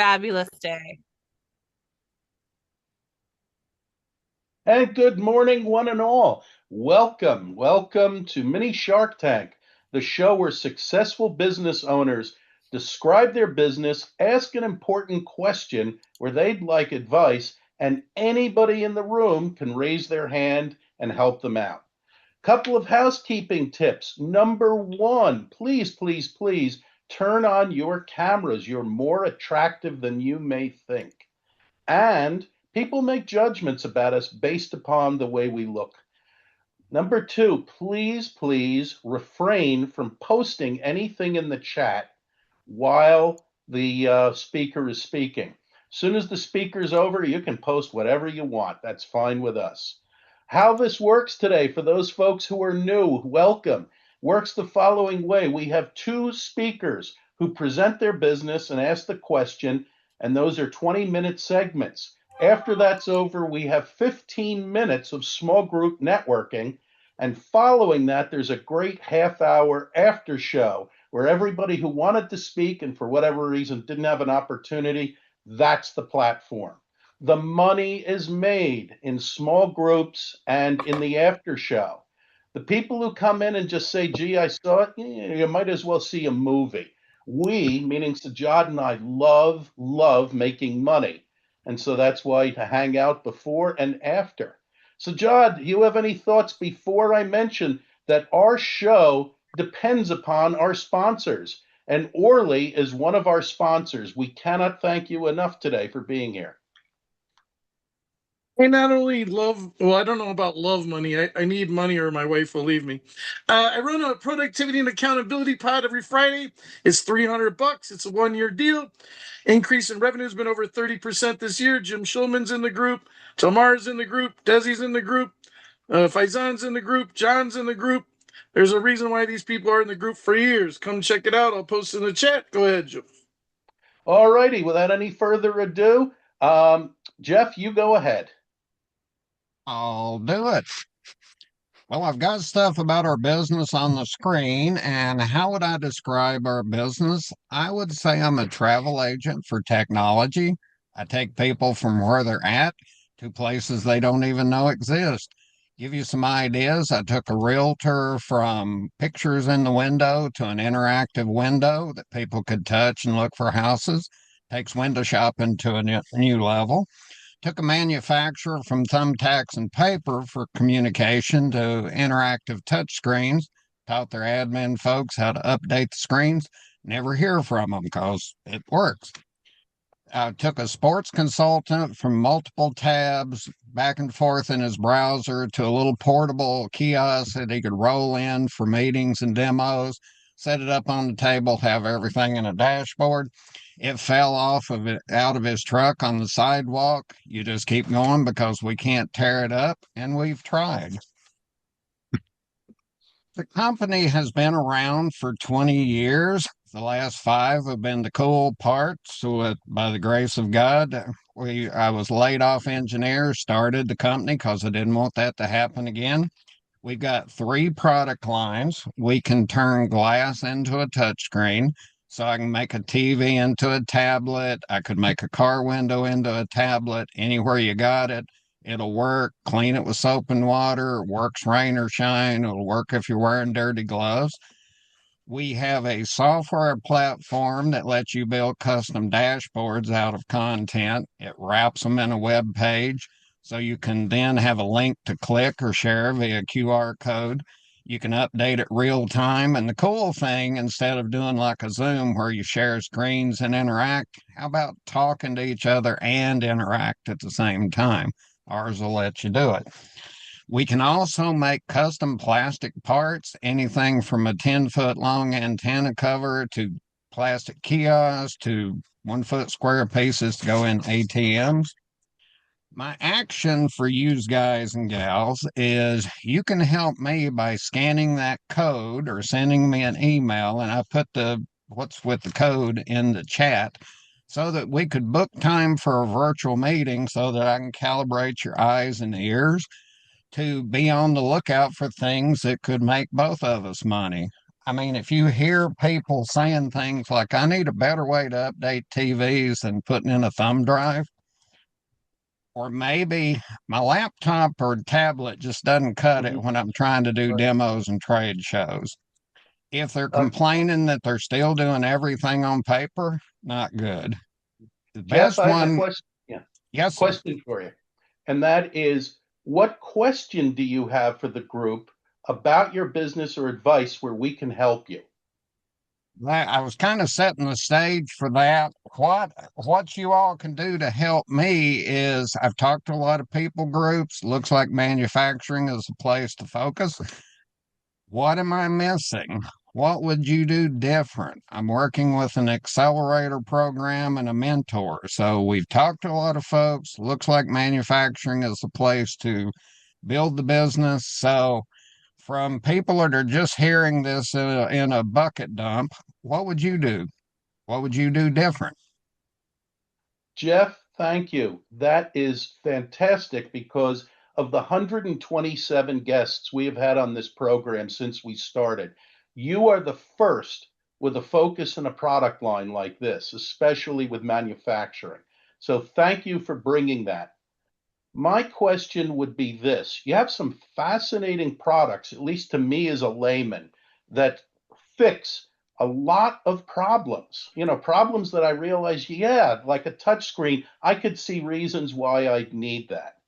fabulous day. And good morning, one and all. Welcome to Mini Shark Tank, the show where successful business owners describe their business, ask an important question where they'd like advice, and anybody in the room can raise their hand and help them out. Couple of housekeeping tips. Number one, please turn on your cameras. You're more attractive than you may think. And people make judgments about us based upon the way we look. Number two, please refrain from posting anything in the chat while the speaker is speaking. As soon as the speaker's over, you can post whatever you want. That's fine with us. How this works today, for those folks who are new, welcome, works the following way. We have two speakers who present their business and ask the question, and those are 20-minute segments. After that's over, we have 15 minutes of small group networking. And following that, there's a great half-hour after show where everybody who wanted to speak and for whatever reason didn't have an opportunity, that's the platform. The money is made in small groups and in the after show. The people who come in and just say, gee, I saw it, you might as well see a movie. We, meaning Sajad and I, love making money. And so that's why to hang out before and after. Sajad, do you have any thoughts before I mention that our show depends upon our sponsors? And Orly is one of our sponsors. We cannot thank you enough today for being here. I not only love, well, I don't know about love money. I need money or my wife will leave me. I run a productivity and accountability pod every Friday. It's $300. It's a 1-year deal. Increase in revenue has been over 30% this year. Jim Schulman's in the group. Tamar's in the group. Desi's in the group. Faizan's in the group. John's in the group. There's a reason why these people are in the group for years. Come check it out. I'll post in the chat. Go ahead, Joe. All righty. Without any further ado, Jeff, you go ahead. I'll do it. Well, I've got stuff about our business on the screen, and how would I describe our business? I would say I'm a travel agent for technology. I take people from where they're at to places they don't even know exist. Give you some ideas. I took a realtor from pictures in the window to an interactive window that people could touch and look for houses. Takes window shopping to a new level. Took a manufacturer from thumbtacks and paper for communication to interactive touchscreens, taught their admin folks how to update the screens, never hear from them because it works. I took a sports consultant from multiple tabs back and forth in his browser to a little portable kiosk that he could roll in for meetings and demos, set it up on the table, have everything in a dashboard. It fell out of his truck on the sidewalk. You just keep going because we can't tear it up, and we've tried. The company has been around for 20 years. The last 5 have been the cool parts. So, by the grace of God, I was laid off engineer, started the company because I didn't want that to happen again. We've got 3 product lines. We can turn glass into a touchscreen. So I can make a TV into a tablet. I could make a car window into a tablet. Anywhere you got it, it'll work. Clean it with soap and water. It works rain or shine. It'll work if you're wearing dirty gloves. We have a software platform that lets you build custom dashboards out of content. It wraps them in a web page so you can then have a link to click or share via QR code. You can update it real time. And the cool thing, instead of doing like a Zoom where you share screens and interact, how about talking to each other and interact at the same time? Ours will let you do it. We can also make custom plastic parts, anything from a 10-foot long antenna cover to plastic kiosks to 1-foot square pieces to go in ATMs. My action for you guys and gals is you can help me by scanning that code or sending me an email, and I put the what's with the code in the chat so that we could book time for a virtual meeting so that I can calibrate your eyes and ears to be on the lookout for things that could make both of us money. I mean, if you hear people saying things like, I need a better way to update TVs than putting in a thumb drive, or maybe my laptop or tablet just doesn't cut it Hmm. when I'm trying to do Right. demos and trade shows. If they're Uh, complaining that they're still doing everything on paper, not good. The Jeff, best I have a one, question. Yeah, yes, sir. question for you. And that is, what question do you have for the group about your business or advice where we can help you? I was kind of setting the stage for that. What you all can do to help me is I've talked to a lot of people groups. Looks like manufacturing is a place to focus. What am I missing? What would you do different? I'm working with an accelerator program and a mentor. So we've talked to a lot of folks. Looks like manufacturing is the place to build the business. So from people that are just hearing this in a bucket dump, what would you do? What would you do different? Jeff, thank you. That is fantastic because of the 127 guests we have had on this program since we started, you are the first with a focus and a product line like this, especially with manufacturing. So thank you for bringing that. My question would be this. You have some fascinating products, at least to me as a layman, that fix a lot of problems. Problems that I realize, yeah, like a touch screen, I could see reasons why I'd need that.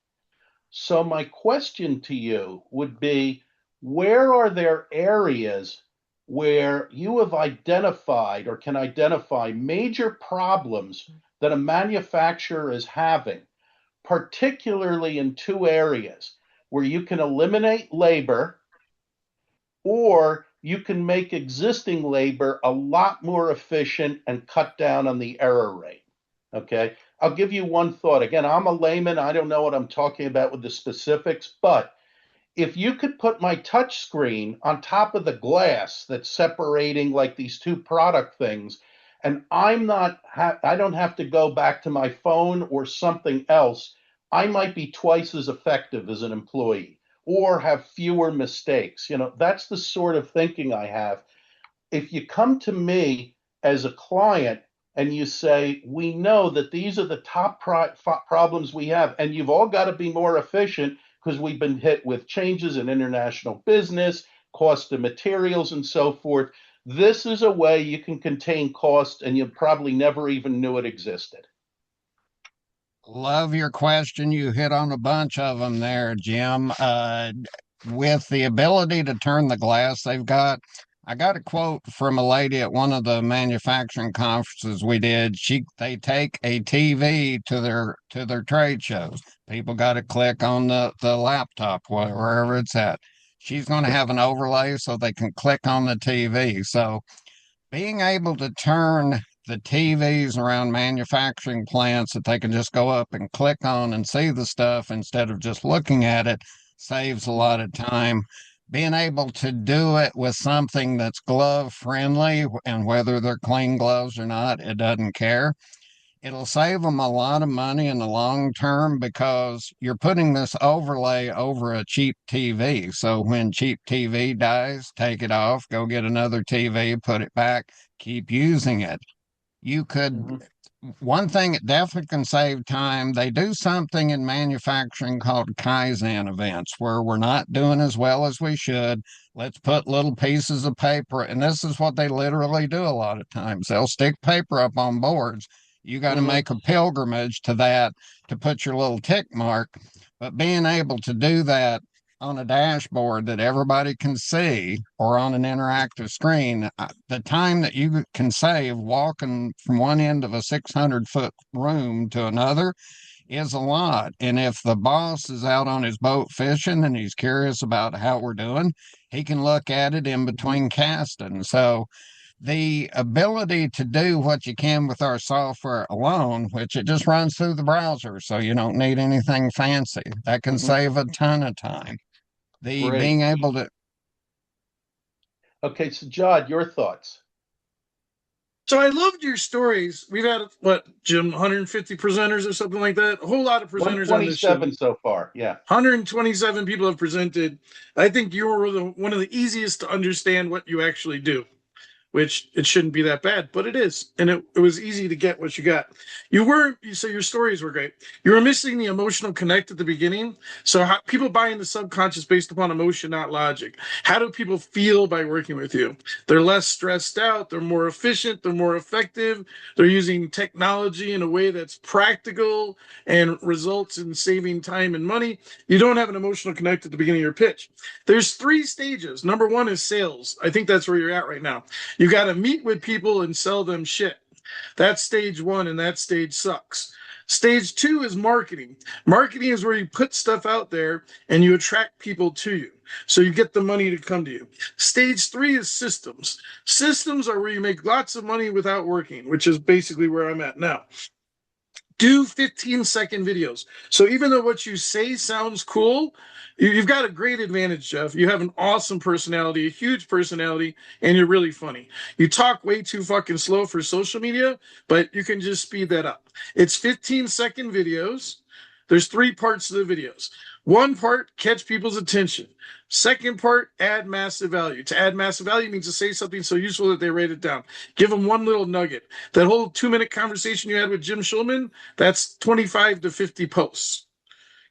So my question to you would be, where are there areas where you have identified or can identify major problems that a manufacturer is having, particularly in two areas where you can eliminate labor or you can make existing labor a lot more efficient and cut down on the error rate. Okay. I'll give you one thought. Again, I'm a layman. I don't know what I'm talking about with the specifics, but if you could put my touch screen on top of the glass that's separating like these two product things, and I don't have to go back to my phone or something else, I might be twice as effective as an employee or have fewer mistakes. That's the sort of thinking I have. If you come to me as a client and you say, we know that these are the top problems we have, and you've all got to be more efficient because we've been hit with changes in international business, cost of materials, and so forth. This is a way you can contain cost, and you probably never even knew it existed. Love your question. You hit on a bunch of them there, Jim. With the ability to turn the glass they've got, I got a quote from a lady at one of the manufacturing conferences we did. They take a TV to their trade shows. People got to click on the laptop wherever it's at. She's going to have an overlay so they can click on the TV. So being able to turn the TVs around manufacturing plants that they can just go up and click on and see the stuff instead of just looking at it saves a lot of time. Being able to do it with something that's glove friendly and whether they're clean gloves or not, it doesn't care. It'll save them a lot of money in the long term because you're putting this overlay over a cheap TV. So when cheap TV dies, take it off, go get another TV, put it back, keep using it. You could, Mhm. one thing it definitely can save time. They do something in manufacturing called Kaizen events where we're not doing as well as we should. Let's put little pieces of paper, and this is what they literally do a lot of times. They'll stick paper up on boards. You got to Mhm. make a pilgrimage to that to put your little tick mark. But being able to do that on a dashboard that everybody can see or on an interactive screen, the time that you can save walking from one end of a 600-foot room to another is a lot. And if the boss is out on his boat fishing and he's curious about how we're doing, he can look at it in Mhm. between casting. So the ability to do what you can with our software alone, which it just runs through the browser, so you don't need anything fancy, that can Mhm. save a ton of time. The Great. being able to Okay, so Jod, your thoughts. So I loved your stories. We've had what, Jim, 150 presenters or something like that. A whole lot of presenters on this show. 127 so far. Yeah. 127 people have presented. I think you were one of the easiest to understand what you actually do, which it shouldn't be that bad, but it is. And it was easy to get what you got. You weren't, so your stories were great. You were missing the emotional connect at the beginning. So how, people buy into subconscious based upon emotion, not logic. How do people feel by working with you? They're less stressed out. They're more efficient. They're more effective. They're using technology in a way that's practical and results in saving time and money. You don't have an emotional connect at the beginning of your pitch. There's three stages. Number one is sales. I think that's where you're at right now. You got to meet with people and sell them shit. That's stage one, and that stage sucks. Stage two is marketing. Marketing is where you put stuff out there and you attract people to you. So you get the money to come to you. Stage three is systems. Systems are where you make lots of money without working, which is basically where I'm at now. Do 15-second videos. So even though what you say sounds cool, you've got a great advantage, Jeff. You have an awesome personality, a huge personality, and you're really funny. You talk way too fucking slow for social media, but you can just speed that up. It's 15-second videos. There's three parts to the videos. One part, catch people's attention. Second part, add massive value. To add massive value means to say something so useful that they write it down. Give them one little nugget. That whole 2-minute conversation you had with Jim Schulman, that's 25 to 50 posts.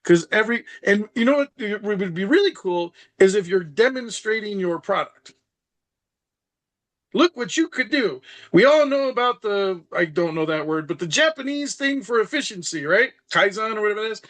Because and you know what would be really cool is if you're demonstrating your product. Look what you could do. We all know about I don't know that word, but the Japanese thing for efficiency, right? Kaizen or whatever it is.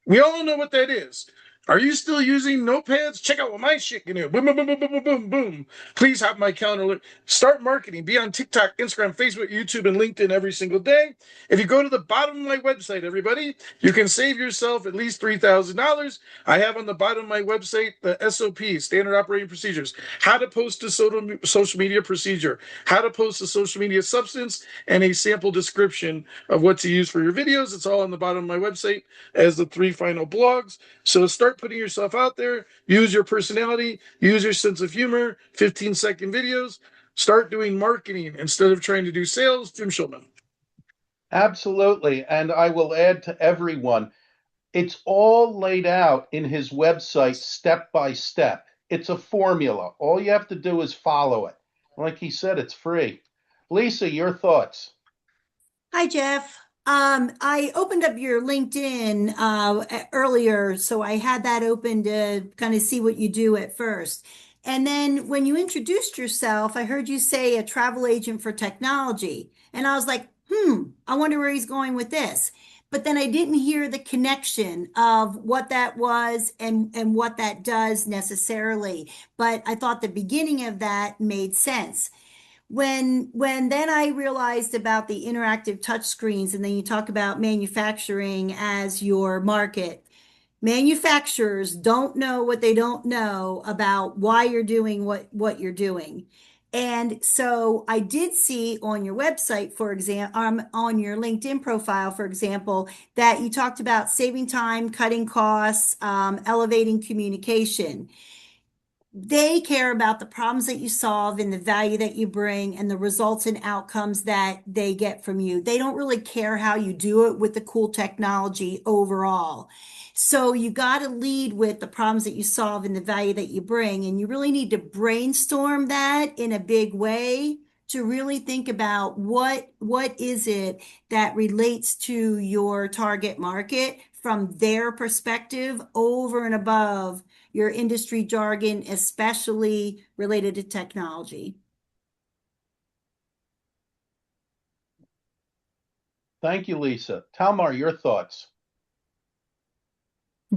We all know what that is. Are you still using notepads? Check out what my shit can do. Boom, boom, boom, boom, boom, boom, boom, boom. Please have my calendar. Start marketing. Be on TikTok, Instagram, Facebook, YouTube, and LinkedIn every single day. If you go to the bottom of my website, everybody, you can save yourself at least $3,000. I have on the bottom of my website the SOP, Standard Operating Procedures, how to post a social media procedure, how to post a social media substance, and a sample description of what to use for your videos. It's all on the bottom of my website as the 3 final blogs. So start putting yourself out there, use your personality, use your sense of humor, 15-second videos, start doing marketing instead of trying to do sales. Jim Schulman. Absolutely. And I will add to everyone, it's all laid out in his website step by step. It's a formula. All you have to do is follow it. Like he said, it's free. Lisa, your thoughts? Hi, Jeff. I opened up your LinkedIn earlier, so I had that open to kind of see what you do at first. And then when you introduced yourself, I heard you say a travel agent for technology. And I was like, I wonder where he's going with this. But then I didn't hear the connection of what that was and what that does necessarily. But I thought the beginning of that made sense. When then I realized about the interactive touch screens, and then you talk about manufacturing as your market. Manufacturers don't know what they don't know about why you're doing what you're doing. And so I did see on your website, for example, on your LinkedIn profile, for example, that you talked about saving time, cutting costs, elevating communication. They care about the problems that you solve and the value that you bring and the results and outcomes that they get from you. They don't really care how you do it with the cool technology overall. So you got to lead with the problems that you solve and the value that you bring. And you really need to brainstorm that in a big way to really think about what is it that relates to your target market from their perspective over and above your industry jargon, especially related to technology. Thank you, Lisa. Talmar, your thoughts?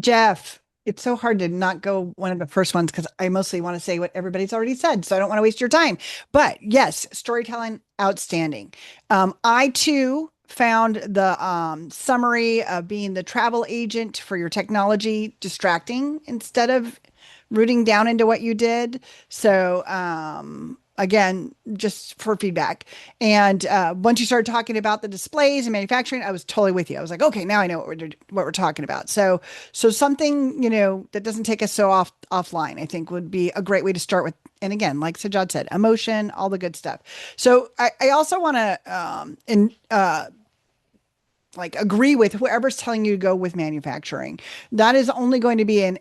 Jeff, it's so hard to not go one of the first ones because I mostly want to say what everybody's already said. So I don't want to waste your time. But yes, storytelling, outstanding. I too found the summary of being the travel agent for your technology distracting instead of rooting down into what you did. So again, just for feedback. And once you started talking about the displays and manufacturing, I was totally with you. I was like, okay, now I know what we're talking about. So something, that doesn't take us so offline, I think would be a great way to start with. And again, like Sajad said, emotion, all the good stuff. So I also want to like agree with whoever's telling you to go with manufacturing. That is only going to be an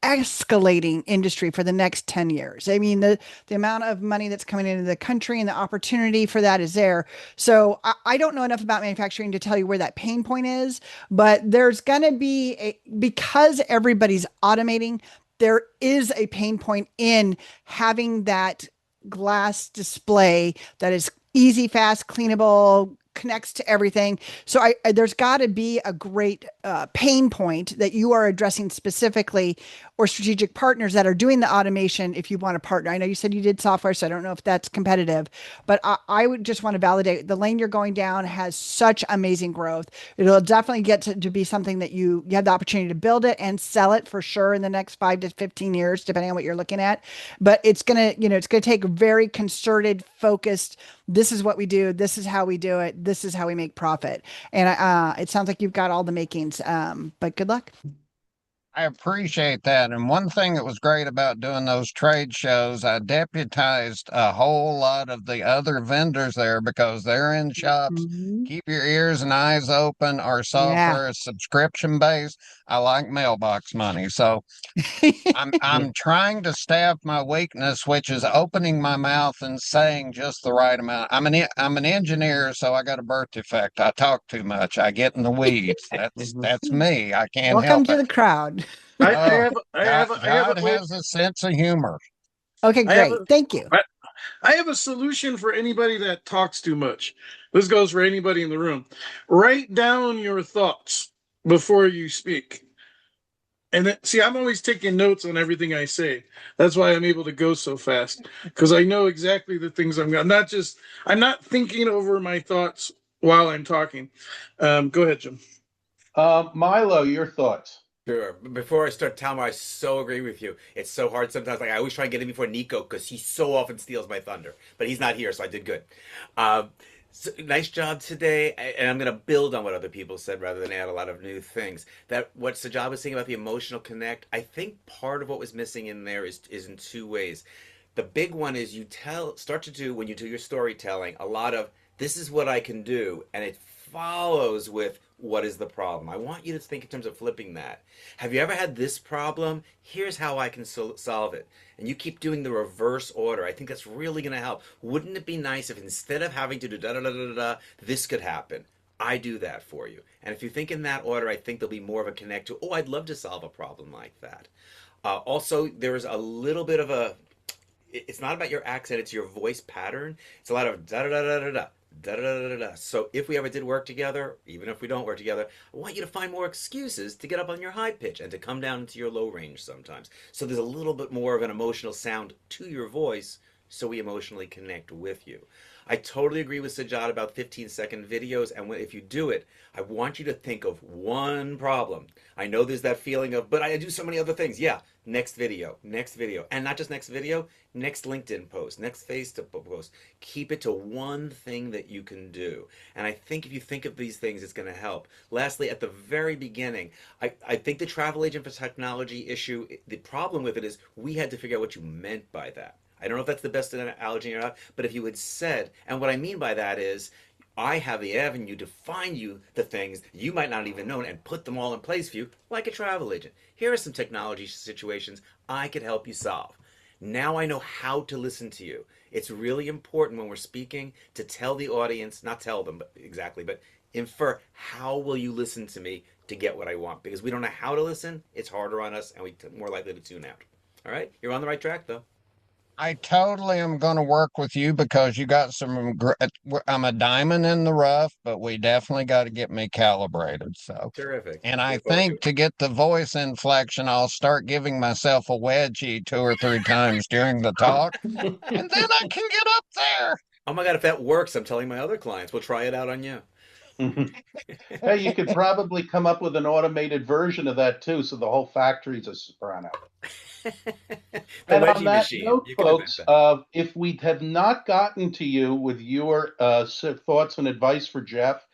escalating industry for the next 10 years. I mean, the amount of money that's coming into the country and the opportunity for that is there. So I don't know enough about manufacturing to tell you where that pain point is, but there's going to be because everybody's automating, there is a pain point in having that glass display that is easy, fast, cleanable, connects to everything. So there's got to be a great pain point that you are addressing specifically, or strategic partners that are doing the automation if you want to partner. I know you said you did software, so I don't know if that's competitive, but I would just want to validate the lane you're going down has such amazing growth. It'll definitely get to be something that you have the opportunity to build it and sell it for sure in the next 5 to 15 years, depending on what you're looking at. But it's gonna take very concerted, focused. This is what we do. This is how we do it. This is how we make profit. And it sounds like you've got all the makings. But good luck. I appreciate that. And one thing that was great about doing those trade shows, I deputized a whole lot of the other vendors there because they're in shops. Mhm. Keep your ears and eyes open. Our Yeah. software is subscription based. I like mailbox money. So I'm trying to stab my weakness, which is opening my mouth and saying just the right amount. I'm an engineer, so I got a birth defect. I talk too much. I get in the weeds. That's me. I can't Welcome help to it. the crowd. I Oh, have I God, have I have a God has a sense of humor. Okay, I have great. a Thank you. I, I have a solution for anybody that talks too much. This goes for anybody in the room. Write down your thoughts before you speak. And see, I'm always taking notes on everything I say. That's why I'm able to go so fast because I know exactly the things I'm going. I'm not thinking over my thoughts while I'm talking. Go ahead, Jim. Milo, your thoughts. Sure. Before I start, Talmar, I so agree with you. It's so hard sometimes. Like I always try and get in before Nico because he so often steals my thunder. But he's not here, so I did good. Um, so nice job today, and I'm going to build on what other people said rather than add a lot of new things. That what Sajab was saying about the emotional connect. I think part of what was missing in there is in two ways. The big one is start to do when you do your storytelling a lot of this is what I can do, and it follows with what is the problem. I want you to think in terms of flipping that. Have you ever had this problem? Here's how I can solve it. And you keep doing the reverse order. I think that's really going to help. Wouldn't it be nice if instead of having to do da da da da da, this could happen? I do that for you. And if you think in that order, I think there'll be more of a connect to, oh, I'd love to solve a problem like that. Also, there is a little bit of it's not about your accent, it's your voice pattern. It's a lot of da da da da da da. Da, da, da, da, da. So if we ever did work together, even if we don't work together, I want you to find more excuses to get up on your high pitch and to come down into your low range sometimes. So there's a little bit more of an emotional sound to your voice so we emotionally connect with you. I totally agree with Sajad about 15-second videos. And if you do it, I want you to think of one problem. I know there's that feeling of, but I do so many other things. Yeah, next video, next video. And not just next video, next LinkedIn post, next Facebook post. Keep it to one thing that you can do. And I think if you think of these things, it's going to help. Lastly, at the very beginning, I think the travel agent for technology issue, the problem with it is we had to figure out what you meant by that. I don't know if that's the best analogy or not, but if you had said, and what I mean by that is, I have the avenue to find you the things you might not even know and put them all in place for you, like a travel agent. Here are some technology situations I could help you solve. Now I know how to listen to you. It's really important when we're speaking to tell the audience, not tell them exactly, but infer how will you listen to me to get what I want. Because we don't know how to listen, it's harder on us and we're more likely to tune out. All right? You're on the right track, though. I totally am going to work with you because you got I'm a diamond in the rough, but we definitely got to get me calibrated. So, Terrific. and I Look forward to think it. to get the voice inflection, I'll start giving myself a wedgie 2 or 3 times during the talk, and then I can get up there. Oh my God, if that works, I'm telling my other clients, we'll try it out on you. Hey, you could probably come up with an automated version of that too, so the whole factory's a soprano. The And on wedgie that machine. note, You can invent folks, that. if we have not gotten to you with your thoughts and advice for Jeff,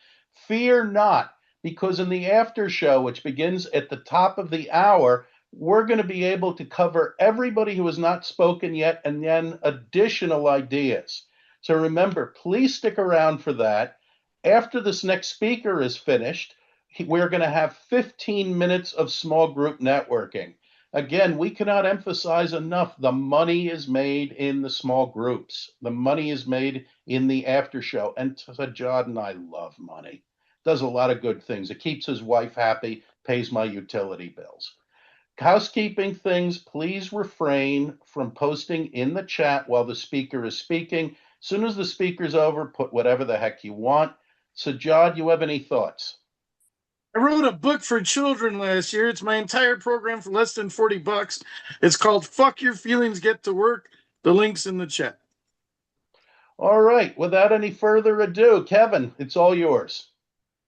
fear not, because in the after show, which begins at the top of the hour, we're going to be able to cover everybody who has not spoken yet and then additional ideas. So remember, please stick around for that. After this next speaker is finished, we're going to have 15 minutes of small group networking. Again, we cannot emphasize enough the money is made in the small groups. The money is made in the after show. And Sajad and I love money. Does a lot of good things. It keeps his wife happy, pays my utility bills. Housekeeping things, please refrain from posting in the chat while the speaker is speaking. As soon as the speaker's over, put whatever the heck you want. Sajad, you have any thoughts? I wrote a book for children last year. It's my entire program for less than $40. It's called Fuck Your Feelings, Get to Work. The link's in the chat. All right, without any further ado, Kevin, it's all yours.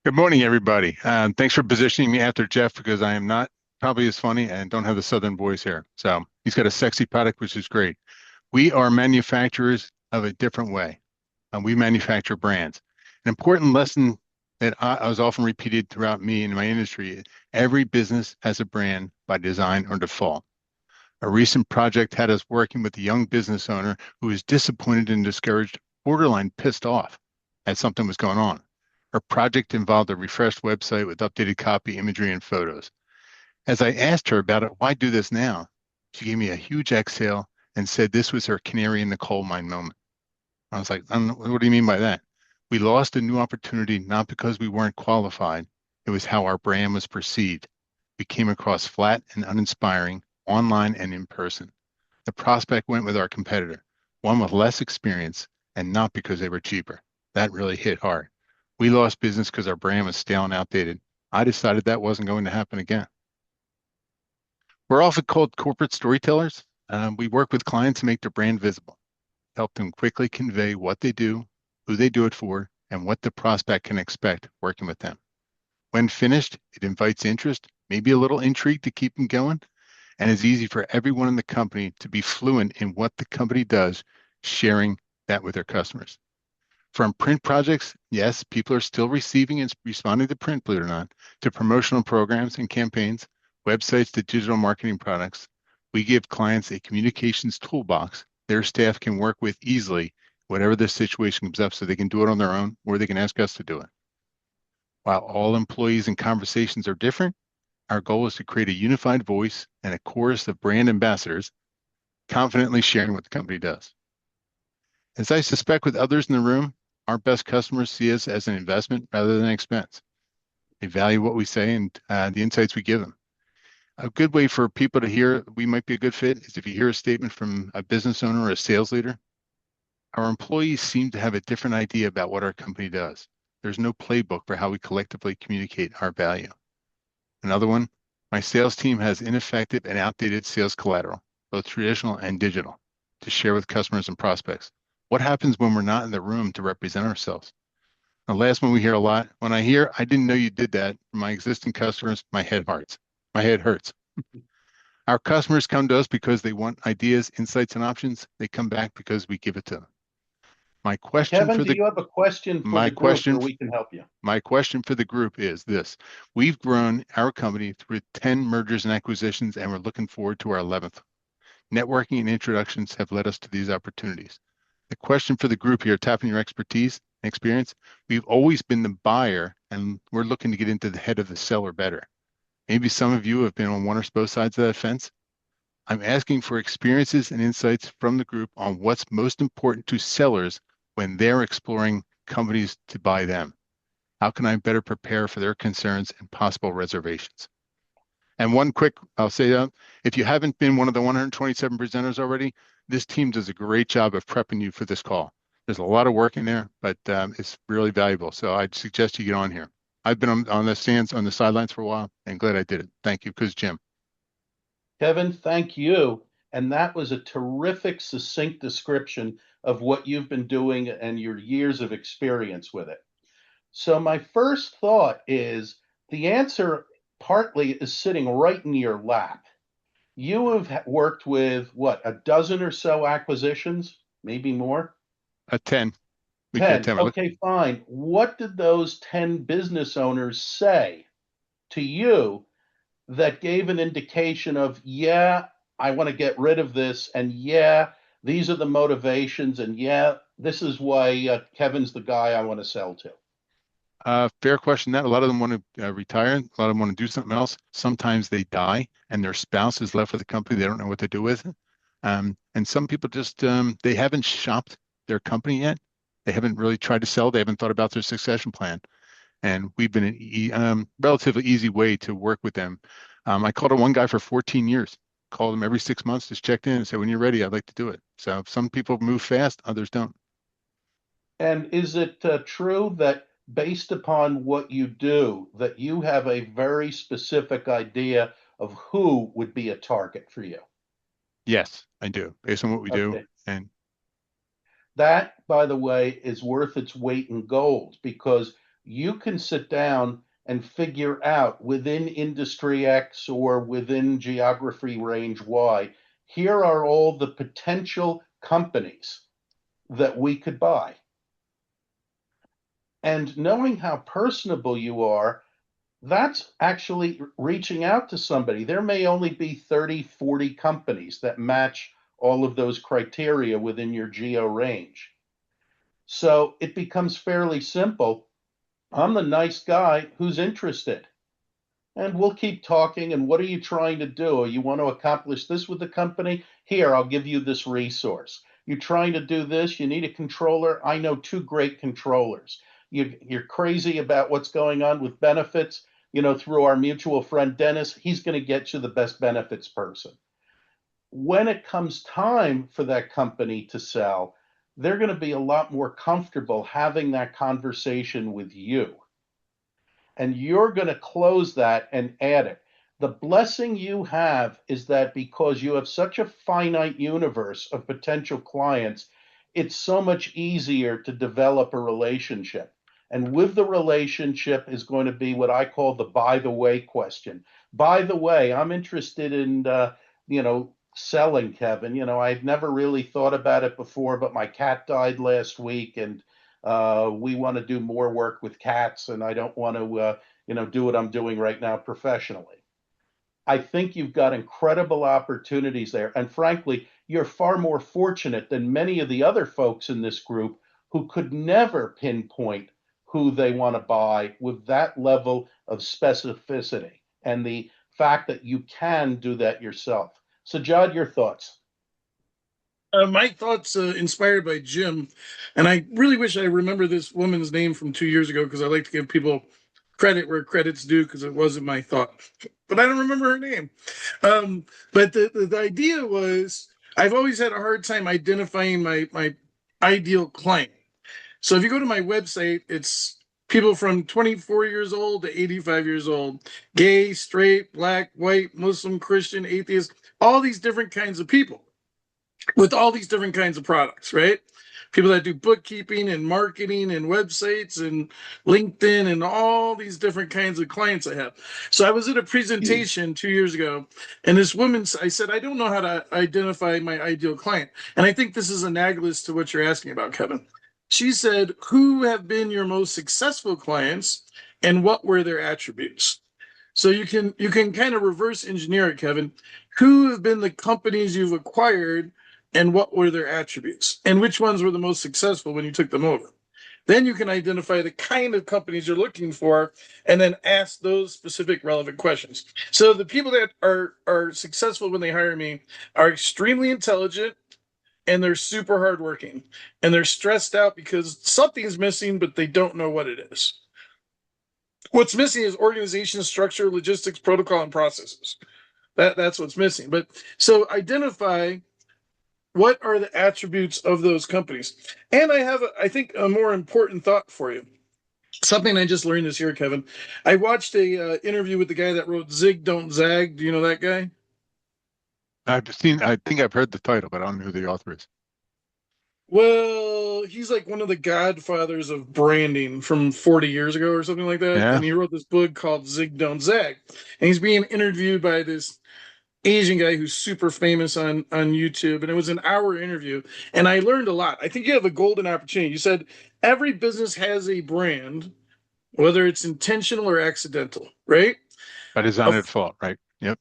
Good morning, everybody. Thanks for positioning me after Jeff because I am not probably as funny and don't have the Southern voice here. So he's got a sexy product, which is great. We are manufacturers of a different way, and we manufacture brands. An important lesson that I was often repeated throughout me and my industry: every business has a brand by design or default. A recent project had us working with a young business owner who was disappointed and discouraged, borderline pissed off as something was going on. Her project involved a refreshed website with updated copy, imagery, and photos. As I asked her about it, why do this now? She gave me a huge exhale and said this was her canary in the coal mine moment. I was like, what do you mean by that? We lost a new opportunity not because we weren't qualified. It was how our brand was perceived. We came across flat and uninspiring online and in person. The prospect went with our competitor, one with less experience, and not because they were cheaper. That really hit hard. We lost business because our brand was stale and outdated. I decided that wasn't going to happen again. We're often called corporate storytellers. We work with clients to make their brand visible, help them quickly convey what they do, who they do it for, and what the prospect can expect working with them. When finished, it invites interest, maybe a little intrigue to keep them going, and is easy for everyone in the company to be fluent in what the company does, sharing that with their customers. From print projects, yes, people are still receiving and responding to print, believe it or not, to promotional programs and campaigns, websites to digital marketing products. We give clients a communications toolbox their staff can work with easily, whatever the situation comes up, so they can do it on their own or they can ask us to do it. While all employees and conversations are different, our goal is to create a unified voice and a chorus of brand ambassadors confidently sharing what the company does. As I suspect with others in the room, our best customers see us as an investment rather than an expense. They value what we say and the insights we give them. A good way for people to hear we might be a good fit is if you hear a statement from a business owner or a sales leader. Our employees seem to have a different idea about what our company does. There's no playbook for how we collectively communicate our value. Another one, my sales team has ineffective and outdated sales collateral, both traditional and digital, to share with customers and prospects. What happens when we're not in the room to represent ourselves? The last one we hear a lot, when I hear, I didn't know you did that from my existing customers, my head hurts. My head hurts. Our customers come to us because they want ideas, insights, and options. They come back because we give it to them. Kevin, do you have a question for the group where we can help you? My question for the group is this. We've grown our company through 10 mergers and acquisitions, and we're looking forward to our 11th. Networking and introductions have led us to these opportunities. The question for the group here, tapping your expertise and experience, we've always been the buyer, and we're looking to get into the head of the seller better. Maybe some of you have been on one or both sides of that fence. I'm asking for experiences and insights from the group on what's most important to sellers when they're exploring companies to buy them. How can I better prepare for their concerns and possible reservations? And one quick, I'll say that, if you haven't been one of the 127 presenters already, this team does a great job of prepping you for this call. There's a lot of work in there, but it's really valuable. So I'd suggest you get on here. I've been on the stands, on the sidelines for a while, and glad I did it. Thank you, because Jim. Kevin, thank you. And that was a terrific, succinct description of what you've been doing and your years of experience with it. So my first thought is the answer partly is sitting right in your lap. You have worked with what, a dozen or so acquisitions, maybe more? A 10. We could 10. 10. Okay, fine. What did those 10 business owners say to you that gave an indication of, yeah, I want to get rid of this, and yeah, these are the motivations, and yeah, this is why Kevin's the guy I want to sell to? Fair question. That a lot of them want to retire. A lot of them want to do something else. Sometimes they die, and their spouse is left with the company. They don't know what to do with it. And some people just they haven't shopped their company yet. They haven't really tried to sell. They haven't thought about their succession plan. And we've been an relatively easy way to work with them. I called on one guy for 14 years. Called him every 6 months, just checked in and said, "When you're ready, I'd like to do it." So some people move fast, others don't. And is it true that based upon what you do, that you have a very specific idea of who would be a target for you? Yes, I do, based on what we do. Okay. And That, by the way, is worth its weight in gold because you can sit down and figure out within industry X or within geography range Y, here are all the potential companies that we could buy. And knowing how personable you are, that's actually reaching out to somebody. There may only be 30, 40 companies that match all of those criteria within your geo range. So it becomes fairly simple. I'm the nice guy who's interested. And we'll keep talking. And what are you trying to do? You want to accomplish this with the company? Here, I'll give you this resource. You're trying to do this? You need a controller? I know two great controllers. You're crazy about what's going on with benefits? Through our mutual friend Dennis, he's going to get you the best benefits person. When it comes time for that company to sell, they're going to be a lot more comfortable having that conversation with you. And you're going to close that and add it. The blessing you have is that because you have such a finite universe of potential clients, it's so much easier to develop a relationship. And with the relationship is going to be what I call the by the way question. By the way, I'm interested in, selling, Kevin. I've never really thought about it before, but my cat died last week, and we want to do more work with cats, and I don't want to, do what I'm doing right now professionally. I think you've got incredible opportunities there. And frankly, you're far more fortunate than many of the other folks in this group who could never pinpoint who they want to buy with that level of specificity and the fact that you can do that yourself. So, Jod, your thoughts? My thoughts inspired by Jim, and I really wish I remember this woman's name from 2 years ago because I like to give people credit where credit's due because it wasn't my thought, but I don't remember her name. But the idea was I've always had a hard time identifying my ideal client. So if you go to my website, it's people from 24 years old to 85 years old, gay, straight, black, white, Muslim, Christian, atheist, all these different kinds of people with all these different kinds of products, right? People that do bookkeeping and marketing and websites and LinkedIn and all these different kinds of clients I have. So I was at a presentation 2 years ago, and this woman, I said, I don't know how to identify my ideal client. And I think this is analogous to what you're asking about, Kevin. She said, who have been your most successful clients and what were their attributes? So you can kind of reverse engineer it, Kevin. Who have been the companies you've acquired and what were their attributes and which ones were the most successful when you took them over? Then you can identify the kind of companies you're looking for and then ask those specific relevant questions. So the people that are successful when they hire me are extremely intelligent and they're super hardworking and they're stressed out because something's missing, but they don't know what it is. What's missing is organization, structure, logistics, protocol, and processes. That's what's missing. But so identify what are the attributes of those companies. And I have, I think, a more important thought for you. Something I just learned this year, Kevin. I watched a interview with the guy that wrote Zig Don't Zag. Do you know that guy? I think I've heard the title, but I don't know who the author is. Well, he's like one of the godfathers of branding from 40 years ago or something like that. Yeah. And he wrote this book called Zig Don't Zag. And he's being interviewed by this Asian guy who's super famous on YouTube. And it was an hour interview. And I learned a lot. I think you have a golden opportunity. You said every business has a brand, whether it's intentional or accidental, right? By A, design at fault, right? Yep.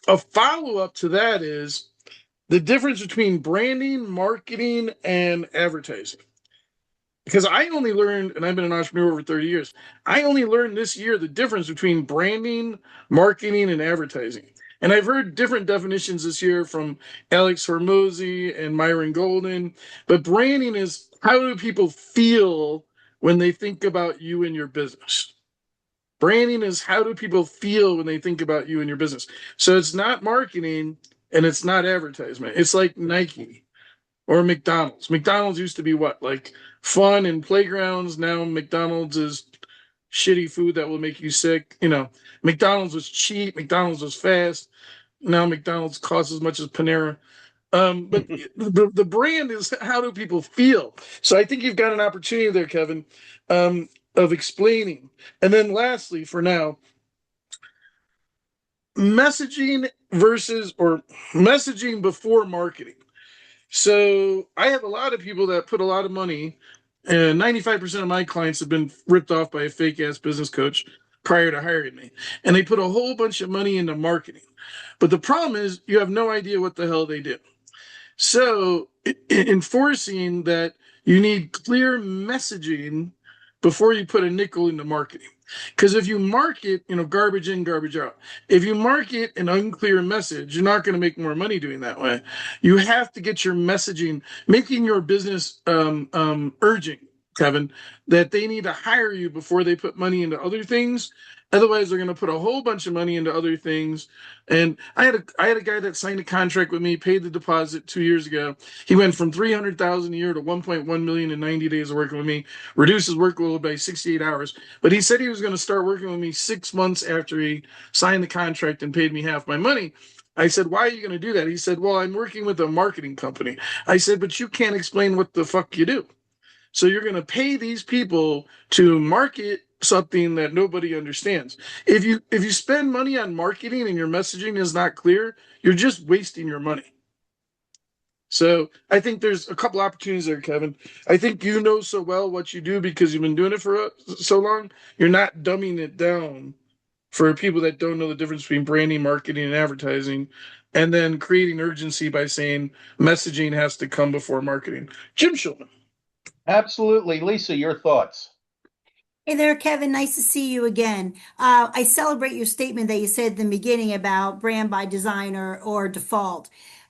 a follow up to that is the difference between branding, marketing, and advertising. Because I only learned, and I've been an entrepreneur over 30 years, I only learned this year the difference between branding, marketing, and advertising. And I've heard different definitions this year from Alex Hormozy and Myron Golden. But branding is how do people feel when they think about you and your business? Branding is how do people feel when they think about you and your business? So it's not marketing and it's not advertisement. It's like Nike or McDonald's. McDonald's used to be what? Like fun and playgrounds. Now McDonald's is shitty food that will make you sick. McDonald's was cheap, McDonald's was fast. Now McDonald's costs as much as Panera. But the brand is how do people feel? So I think you've got an opportunity there, Kevin, of explaining. And then lastly, for now, messaging versus or messaging before marketing. So I have a lot of people that put a lot of money, and 95% of my clients have been ripped off by a fake ass business coach prior to hiring me. And they put a whole bunch of money into marketing. But the problem is you have no idea what the hell they do. So enforcing that you need clear messaging before you put a nickel into marketing. Because if you market, garbage in, garbage out. If you market an unclear message, you're not going to make more money doing that way. You have to get your messaging, making your business urgent, Kevin, that they need to hire you before they put money into other things. Otherwise, they're going to put a whole bunch of money into other things. And I had a guy that signed a contract with me, paid the deposit 2 years ago. He went from 300,000 a year to 1.1 million in 90 days of working with me. Reduced his workload by 68 hours. But he said he was going to start working with me 6 months after he signed the contract and paid me half my money. I said, why are you going to do that? He said, well, I'm working with a marketing company. I said, but you can't explain what the fuck you do. So you're going to pay these people to market something that nobody understands. If you spend money on marketing and your messaging is not clear, you're just wasting your money. So I think there's a couple opportunities there, Kevin. I think you know so well what you do because you've been doing it for so long. You're not dumbing it down for people that don't know the difference between branding, marketing, and advertising, and then creating urgency by saying messaging has to come before marketing. Jim Schulman. Absolutely. Lisa, your thoughts. Hey there, Kevin. Nice to see you again. I celebrate your statement that you said in the beginning about brand by design or default.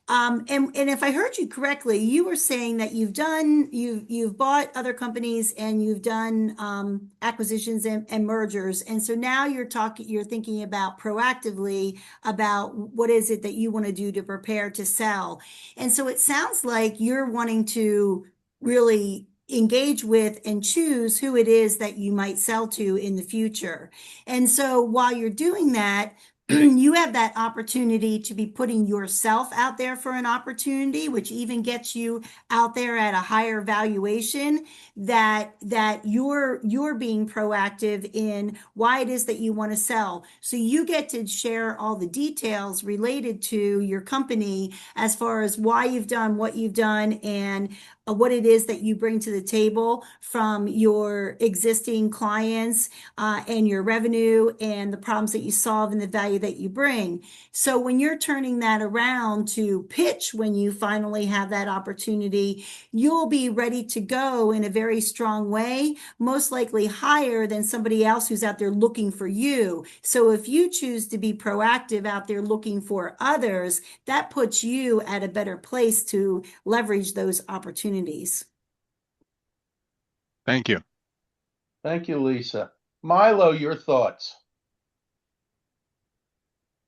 And if I heard you correctly, you were saying that you've bought other companies and you've done acquisitions and mergers. And so now you're thinking about proactively about what is it that you want to do to prepare to sell. And so it sounds like you're wanting to really engage with and choose who it is that you might sell to in the future. And so while you're doing that, you have that opportunity to be putting yourself out there for an opportunity, which even gets you out there at a higher valuation, that you're being proactive in why it is that you want to sell. So you get to share all the details related to your company as far as why you've done what you've done and what it is that you bring to the table from your existing clients and your revenue and the problems that you solve and the value that you bring. So when you're turning that around to pitch, when you finally have that opportunity, you'll be ready to go in a very strong way, most likely higher than somebody else who's out there looking for you. So if you choose to be proactive out there looking for others, that puts you at a better place to leverage those opportunities. Thank you. Thank you, Lisa. Milo, your thoughts.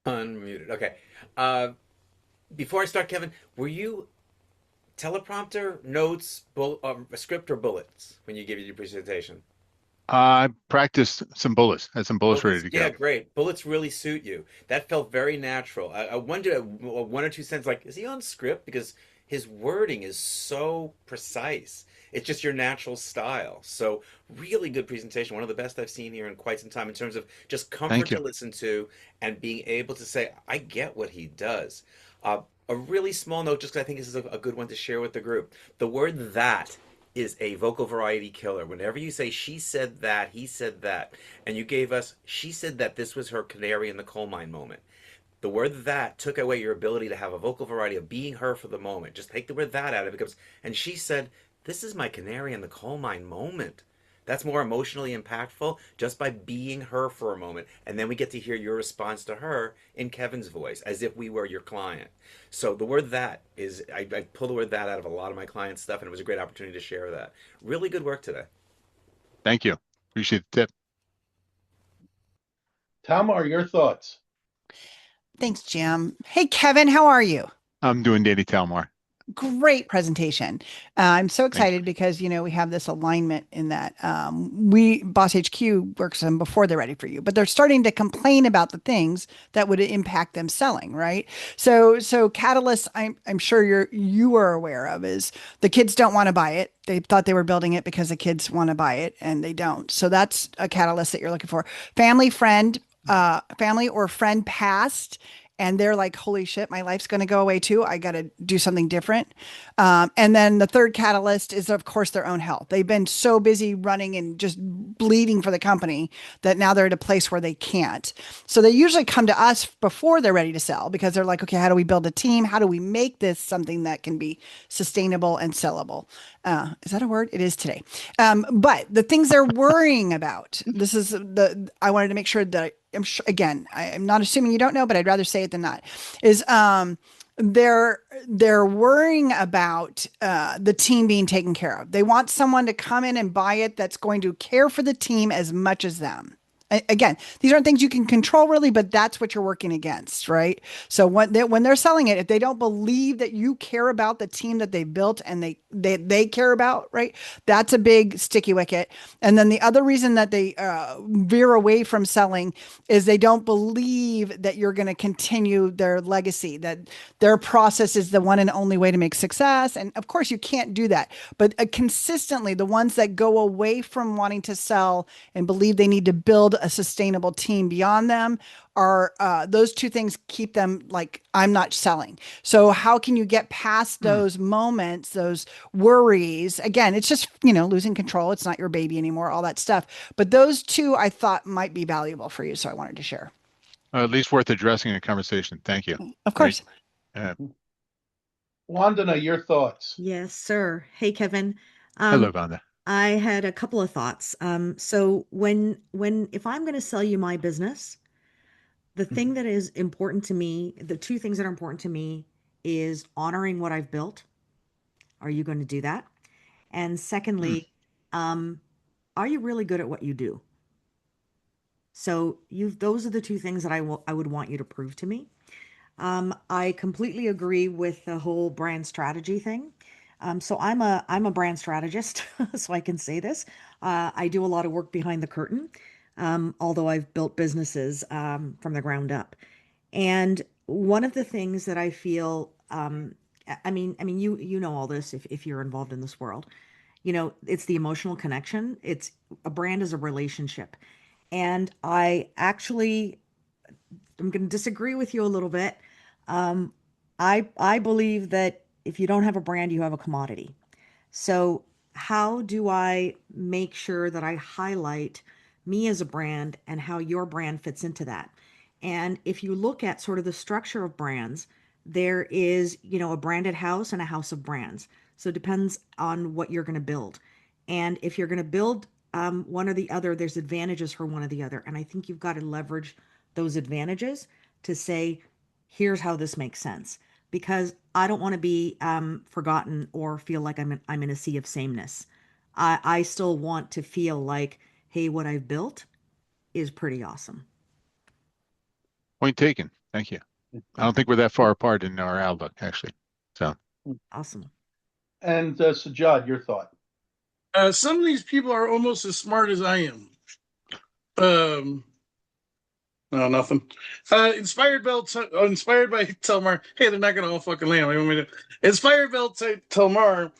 Unmuted. Okay. Before I start, Kevin, were you teleprompter, notes, a script, or bullets when you give your presentation? I practiced some bullets, had some bullets ready Bullets, to yeah, go. great. Bullets really suit you. That felt very natural. I wondered one or two cents, like, is he on script? Because his wording is so precise. It's just your natural style. So really good presentation. One of the best I've seen here in quite some time in terms of just Thank comfort to you. listen to and being able to say, I get what he does. A really small note, just 'cause I think this is a good one to share with the group. The word that is a vocal variety killer. Whenever you say she said that, he said that, and you gave us she said that this was her canary in the coal mine moment. The word that took away your ability to have a vocal variety of being her for the moment. Just take the word that out, it becomes, and she said, this is my canary in the coal mine moment. That's more emotionally impactful just by being her for a moment. And then we get to hear your response to her in Kevin's voice, as if we were your client. So the word that is, I pull the word that out of a lot of my client stuff, and it was a great opportunity to share that. Really good work today. Thank you. Appreciate the tip. Talmar, your thoughts? Thanks, Jim. Hey, Kevin, how are you? I'm doing Danny Talmore. Great presentation. I'm so Thank you. excited because we have this alignment in that we Boss HQ works them before they're ready for you, but they're starting to complain about the things that would impact them selling, right? So Catalyst, I'm sure you are aware of is the kids don't want to buy it. They thought they were building it because the kids want to buy it and they don't. So that's a catalyst that you're looking for. Family or friend passed and they're like, holy shit, my life's going to go away too. I got to do something different. And then the third catalyst is, of course, their own health. They've been so busy running and just bleeding for the company that now they're at a place where they can't. So they usually come to us before they're ready to sell because they're like, okay, how do we build a team? How do we make this something that can be sustainable and sellable? Is that a word? It is today. But the things they're worrying about, I wanted to make sure that I'm sure, again, I'm not assuming you don't know, but I'd rather say it than not, is they're worrying about the team being taken care of. They want someone to come in and buy it that's going to care for the team as much as them. Again, these aren't things you can control really, but that's what you're working against, right? So when they're selling it, if they don't believe that you care about the team that they built and they care about, right? That's a big sticky wicket. And then the other reason that they veer away from selling is they don't believe that you're going to continue their legacy, that their process is the one and only way to make success. And of course, you can't do that. But consistently, the ones that go away from wanting to sell and believe they need to build a sustainable team beyond them are those two things keep them like, I'm not selling. So how can you get past those moments, those worries? Again, it's just, losing control. It's not your baby anymore, all that stuff. But those two I thought might be valuable for you. So I wanted to share. At least worth addressing in a conversation. Thank you. Of Great. course. Uh, Wandana, your thoughts? Yes, sir. Hey, Kevin. hello, Um, Vonda. I had a couple of thoughts. So if I'm going to sell you my business, the thing that is important to me, the two things that are important to me is honoring what I've built. Are you going to do that? And Hmm. secondly, um, are you really good at what you do? So those are the two things that I would want you to prove to me. I completely agree with the whole brand strategy thing. So I'm a brand strategist, so I can say this. I do a lot of work behind the curtain, although I've built businesses from the ground up. And one of the things that I feel, I mean, you know all this if you're involved in this world. It's the emotional connection. It's a brand is a relationship, and I'm going to disagree with you a little bit. Um, I believe that if you don't have a brand, you have a commodity. So, how do I make sure that I highlight me as a brand and how your brand fits into that? And if you look at sort of the structure of brands, there is, a branded house and a house of brands. So it depends on what you're going to build. And if you're going to build one or the other, there's advantages for one or the other. And I think you've got to leverage those advantages to say, here's how this makes sense because I don't want to be forgotten or feel like I'm in a sea of sameness. I still want to feel like, hey, what I've built is pretty awesome. Point taken. Thank you. I don't think we're that far apart in our outlook, actually. So, Awesome. And Sajad, your thought? Some of these people are almost as smart as I am. Um, No, nothing. Inspired inspired by Telmar. Hey, they're not gonna all fucking land. What do you want me to? Inspired by Telmar.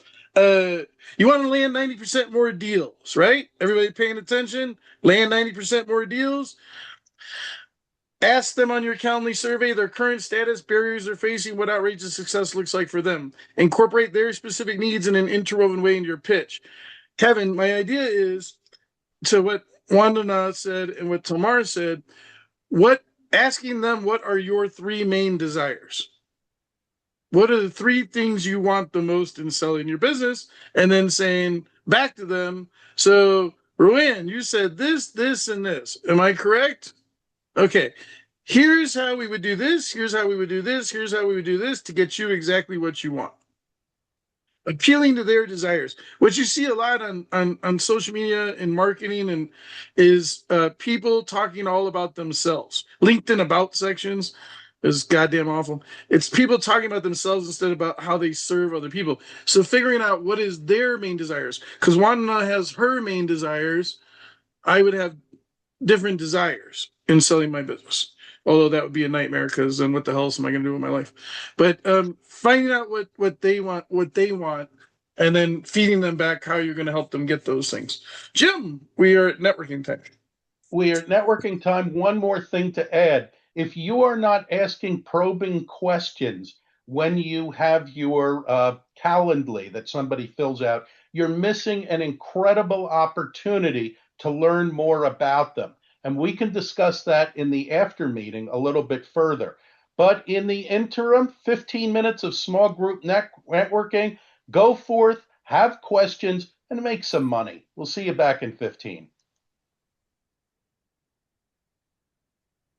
You want to land 90% more deals, right? Everybody paying attention. Land 90% more deals. Ask them on your Calendly survey their current status, barriers they're facing, what outrageous success looks like for them. Incorporate their specific needs in an interwoven way into your pitch. Kevin, my idea is to what Wandana said and what Tamar said. What asking them what are your three main desires? What are the three things you want the most in selling your business? And then saying back to them, so Rowan, you said this, this, and this. Am I correct? Okay. Here's how we would do this. Here's how we would do this. Here's how we would do this to get you exactly what you want. Appealing to their desires. What you see a lot on social media and marketing and is people talking all about themselves. LinkedIn about sections is goddamn awful. It's people talking about themselves instead of about how they serve other people. So figuring out what is their main desires. Because Wanda has her main desires. I would have different desires in selling my business. Although that would be a nightmare because then what the hell else am I going to do with my life? But finding out what they want, and then feeding them back how you're going to help them get those things. Jim, we are at networking time. We are at networking time. One more thing to add. If you are not asking probing questions when you have your Calendly that somebody fills out, you're missing an incredible opportunity to learn more about them. And we can discuss that in the after meeting a little bit further. But in the interim, 15 minutes of small group networking, go forth, have questions, and make some money. We'll see you back in 15.